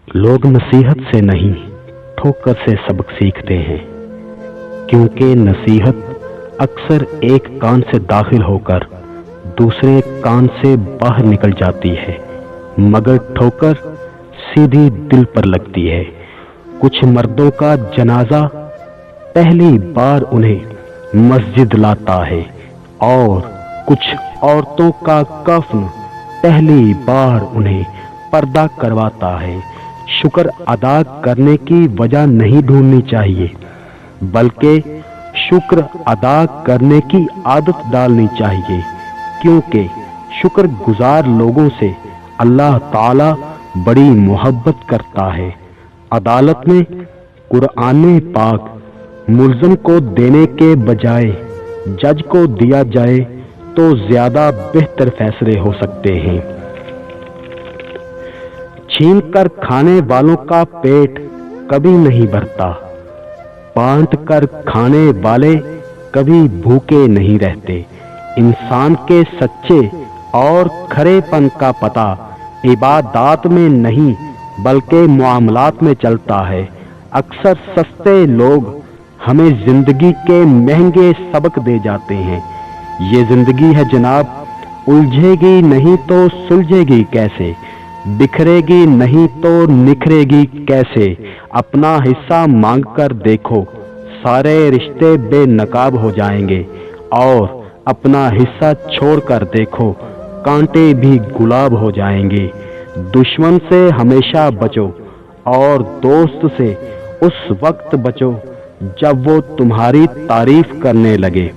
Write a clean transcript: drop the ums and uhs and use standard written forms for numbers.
लोग नसीहत से नहीं ठोकर से सबक सीखते हैं, क्योंकि नसीहत अक्सर एक कान से दाखिल होकर दूसरे कान से बाहर निकल जाती है, मगर ठोकर सीधी दिल पर लगती है। कुछ मर्दों का जनाजा पहली बार उन्हें मस्जिद लाता है और कुछ औरतों का कफन पहली बार उन्हें पर्दा करवाता है। शुक्र अदा करने की वजह नहीं ढूंढनी चाहिए, बल्कि शुक्र अदा करने की आदत डालनी चाहिए, क्योंकि शुक्र गुजार लोगों से अल्लाह ताला बड़ी मोहब्बत करता है। अदालत में कुरान पाक मुल्ज़म को देने के बजाय जज को दिया जाए तो ज्यादा बेहतर फैसले हो सकते हैं। छीन कर खाने वालों का पेट कभी नहीं भरता, बांट कर खाने वाले कभी भूखे नहीं रहते। इंसान के सच्चे और खरेपन का पता इबादत में नहीं बल्कि मुआमलात में चलता है। अक्सर सस्ते लोग हमें जिंदगी के महंगे सबक दे जाते हैं। ये जिंदगी है जनाब, उलझेगी नहीं तो सुलझेगी कैसे, बिखरेगी नहीं तो निखरेगी कैसे। अपना हिस्सा मांग कर देखो, सारे रिश्ते बेनकाब हो जाएंगे, और अपना हिस्सा छोड़ कर देखो, कांटे भी गुलाब हो जाएंगे। दुश्मन से हमेशा बचो और दोस्त से उस वक्त बचो जब वो तुम्हारी तारीफ करने लगे।